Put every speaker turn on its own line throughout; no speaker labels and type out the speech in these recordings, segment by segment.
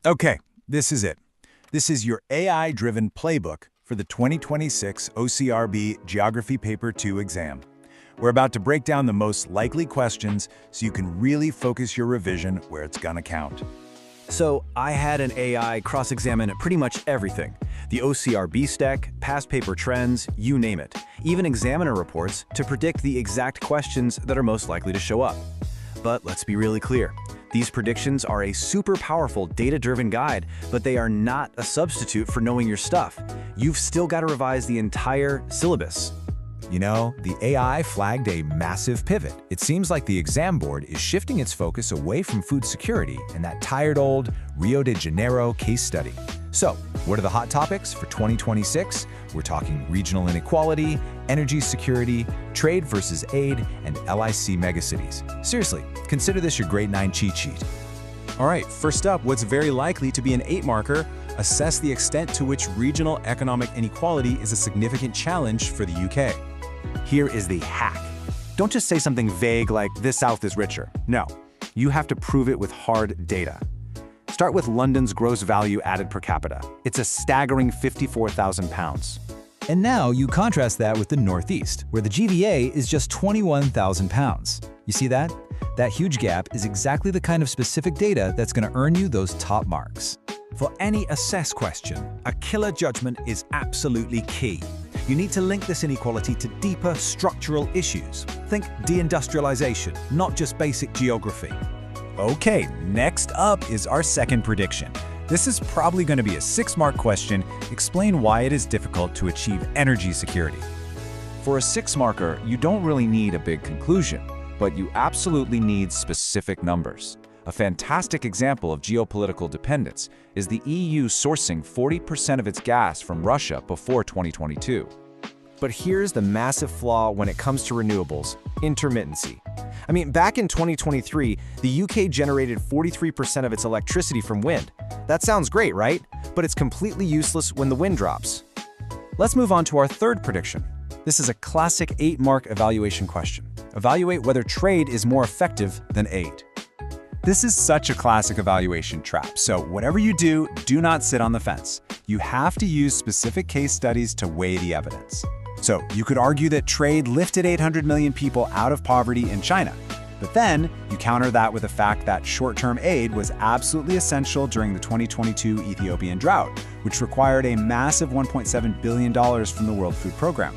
Okay, this is it. This is your AI-driven playbook for the 2026 OCR B Geography Paper 2 exam. We're about to break down the most likely questions so you can really focus your revision where it's gonna count.
So I had an AI cross-examine pretty much everything. The OCR B stack, past paper trends, you name it. Even examiner reports to predict the exact questions that are most likely to show up. But let's be really clear. These predictions are a super powerful data-driven guide, but they are not a substitute for knowing your stuff. You've still got to revise the entire syllabus.
You know, the AI flagged a massive pivot. It seems like the exam board is shifting its focus away from food security and that tired old Rio de Janeiro case study. So, what are the hot topics for 2026? We're talking regional inequality, energy security, trade versus aid, and LIC megacities. Seriously, consider this your grade 9 cheat sheet.
All right, first up, what's very likely to be an 8-marker, assess the extent to which regional economic inequality is a significant challenge for the UK.
Here is the hack. Don't just say something vague like, "this South is richer." No, you have to prove it with hard data. Start with London's gross value added per capita. It's a staggering £54,000.
And now you contrast that with the Northeast, where the GVA is just £21,000. You see that? That huge gap is exactly the kind of specific data that's going to earn you those top marks.
For any assess question, a killer judgment is absolutely key. You need to link this inequality to deeper structural issues. Think deindustrialization, not just basic geography.
Okay, next up is our second prediction. This is probably going to be a 6-mark question. Explain why it is difficult to achieve energy security.
For a 6-marker, you don't really need a big conclusion, but you absolutely need specific numbers. A fantastic example of geopolitical dependence is the EU sourcing 40% of its gas from Russia before 2022.
But here's the massive flaw when it comes to renewables: intermittency. I mean, back in 2023, the UK generated 43% of its electricity from wind. That sounds great, right? But it's completely useless when the wind drops. Let's move on to our third prediction. This is a classic 8-mark evaluation question. Evaluate whether trade is more effective than aid.
This is such a classic evaluation trap, so whatever you do, do not sit on the fence. You have to use specific case studies to weigh the evidence. So you could argue that trade lifted 800 million people out of poverty in China. But then you counter that with the fact that short-term aid was absolutely essential during the 2022 Ethiopian drought, which required a massive $1.7 billion from the World Food Program.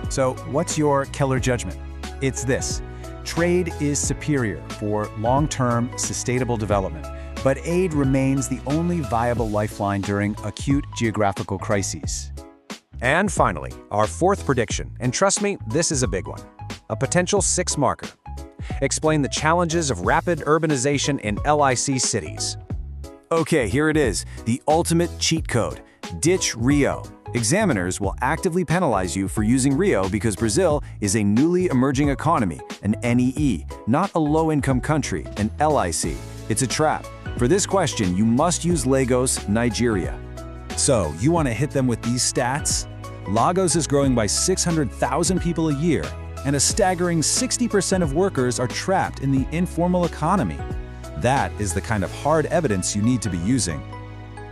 So what's your killer judgment? It's this: trade is superior for long-term sustainable development, but aid remains the only viable lifeline during acute geographical crises.
And finally, our fourth prediction, and trust me, this is a big one. A potential 6-marker. Explain the challenges of rapid urbanization in LIC cities. Okay, here it is, the ultimate cheat code: DITCH Rio. Examiners will actively penalize you for using Rio because Brazil is a newly emerging economy, an NEE, not a low-income country, an LIC. It's a trap. For this question, you must use Lagos, Nigeria.
So you want to hit them with these stats? Lagos is growing by 600,000 people a year, and a staggering 60% of workers are trapped in the informal economy. That is the kind of hard evidence you need to be using.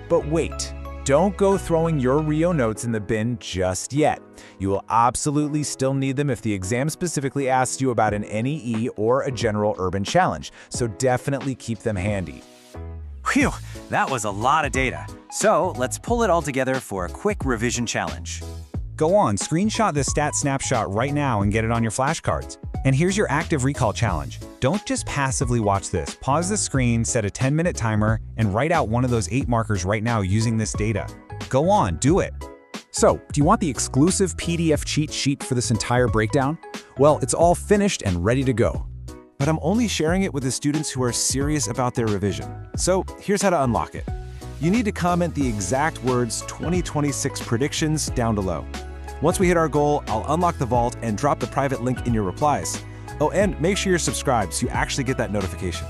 But wait, don't go throwing your Rio notes in the bin just yet. You will absolutely still need them if the exam specifically asks you about an NEE or a general urban challenge, so definitely keep them handy.
Phew, that was a lot of data. So let's pull it all together for a quick revision challenge.
Go on, screenshot this stat snapshot right now and get it on your flashcards. And here's your active recall challenge. Don't just passively watch this. Pause the screen, set a 10-minute timer, and write out one of those 8 markers right now using this data. Go on, do it.
So, do you want the exclusive PDF cheat sheet for this entire breakdown? Well, it's all finished and ready to go. But I'm only sharing it with the students who are serious about their revision. So here's how to unlock it. You need to comment the exact words 2026 predictions down below. Once we hit our goal, I'll unlock the vault and drop the private link in your replies. Oh, and make sure you're subscribed so you actually get that notification.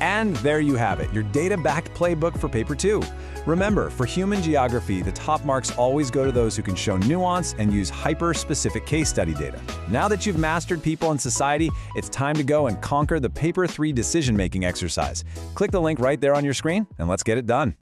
And there you have it, your data-backed playbook for Paper 2. Remember, for human geography, the top marks always go to those who can show nuance and use hyper-specific case study data. Now that you've mastered people and society, it's time to go and conquer the Paper 3 decision-making exercise. Click the link right there on your screen, and let's get it done.